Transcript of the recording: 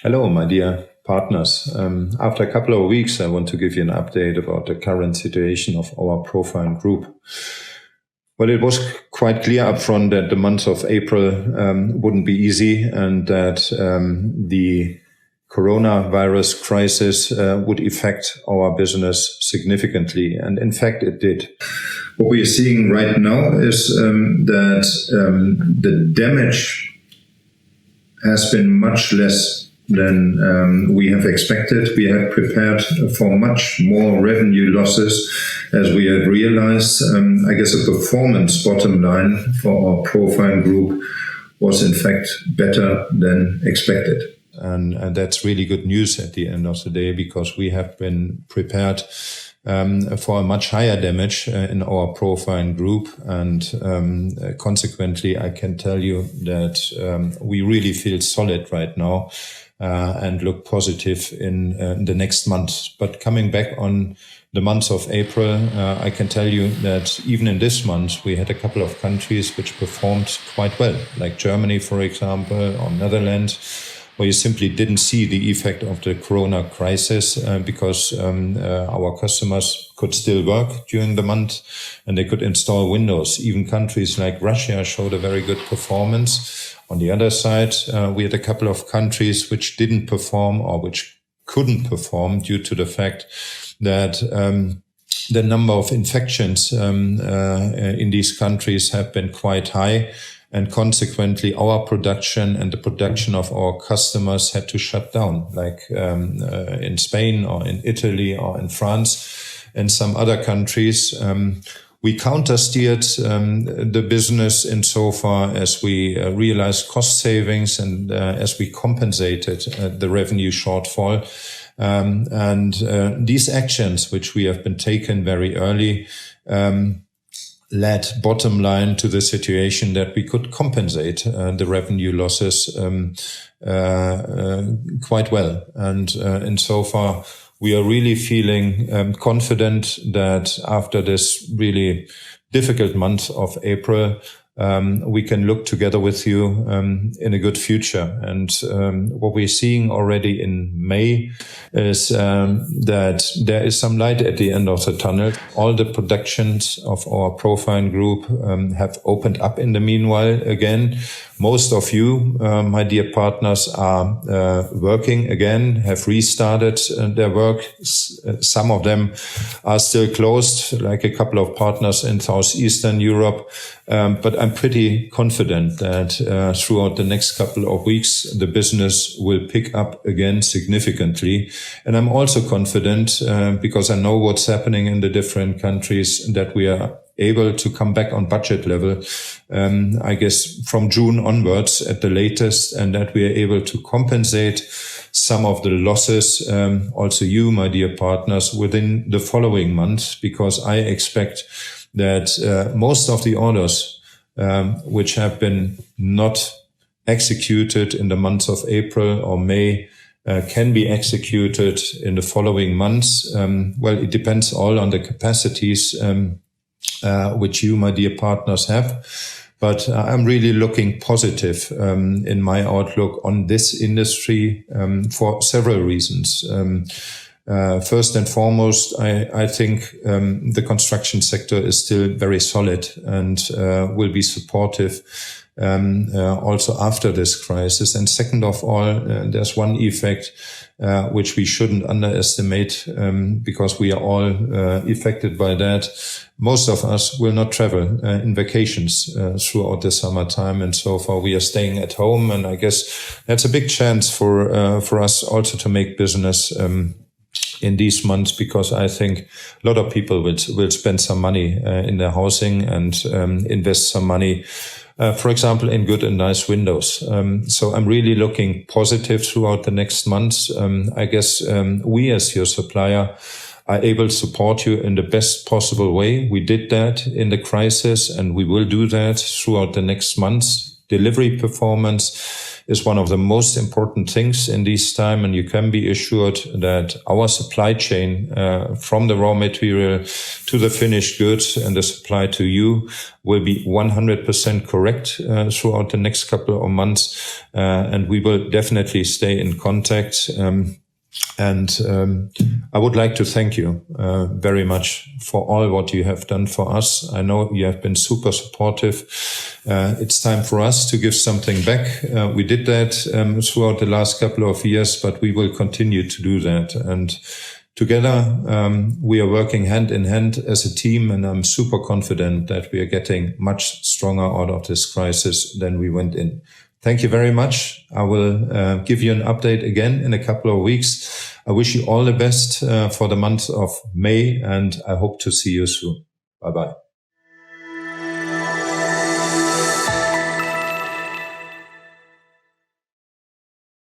Hello, my dear partners. After a couple of weeks, I want to give you an update about the current situation of our profile group. Well, it was quite clear upfront that the month of April wouldn't be easy, and that the coronavirus crisis would affect our business significantly. And in fact, it did. What we are seeing right now is that the damage has been much less than we have expected. We had prepared for much more revenue losses, as we had realized. I guess the performance bottom line for our profile group was in fact better than expected. And that's really good news at the end of the day, because we have been prepared for a much higher damage in our profile group. And consequently, I can tell you that we really feel solid right now and look positive in the next month. But coming back on the month of April, I can tell you that even in this month, we had a couple of countries which performed quite well, like Germany, for example, or Netherlands, where you simply didn't see the effect of the corona crisis because our customers could still work during the month and they could install Windows. Even countries like Russia showed a very good performance. On the other side, we had a couple of countries which didn't perform or which couldn't perform due to the fact that the number of infections in these countries have been quite high. And consequently, our production and the production of our customers had to shut down, like in Spain or in Italy or in France and some other countries. We counter-steered the business insofar as we realized cost savings and as we compensated the revenue shortfall. And these actions, which we have been taken very early, led bottom line to the situation that we could compensate the revenue losses quite well. And insofar, we are really feeling confident that after this really difficult month of April, we can look together with you in a good future. And what we're seeing already in May is that there is some light at the end of the tunnel. All the productions of our profile group have opened up in the meanwhile again. Most of you, my dear partners, are working again, have restarted their work. Some of them are still closed, like a couple of partners in Southeastern Europe. But I'm pretty confident that throughout the next couple of weeks, the business will pick up again significantly. And I'm also confident, because I know what's happening in the different countries, that we are able to come back on budget level, I guess from June onwards at the latest, and that we are able to compensate some of the losses, also you, my dear partners, within the following months, because I expect that most of the orders which have been not executed in the months of April or May can be executed in the following months. Well, it depends all on the capacities which you, my dear partners, have. But I'm really looking positive in my outlook on this industry for several reasons. First and foremost, I think the construction sector is still very solid and will be supportive also after this crisis. And second of all, there's one effect which we shouldn't underestimate, because we are all affected by that. Most of us will not travel in vacations throughout the summertime, and so far we are staying at home. And I guess that's a big chance for us also to make business in these months, because I think a lot of people will spend some money in their housing and invest some money, for example, in good and nice windows. So I'm really looking positive throughout the next months. I guess we as your supplier are able to support you in the best possible way. We did that in the crisis, and we will do that throughout the next months. Delivery performance is one of the most important things in this time. And you can be assured that our supply chain, from the raw material to the finished goods and the supply to you, will be 100% correct throughout the next couple of months. And we will definitely stay in contact. I would like to thank you very much for all what you have done for us. I know you have been super supportive. It's time for us to give something back. We did that throughout the last couple of years, but we will continue to do that. And together, we are working hand in hand as a team, and I'm super confident that we are getting much stronger out of this crisis than we went in. Thank you very much. I will give you an update again in a couple of weeks. I wish you all the best for the month of May, and I hope to see you soon. Bye-bye.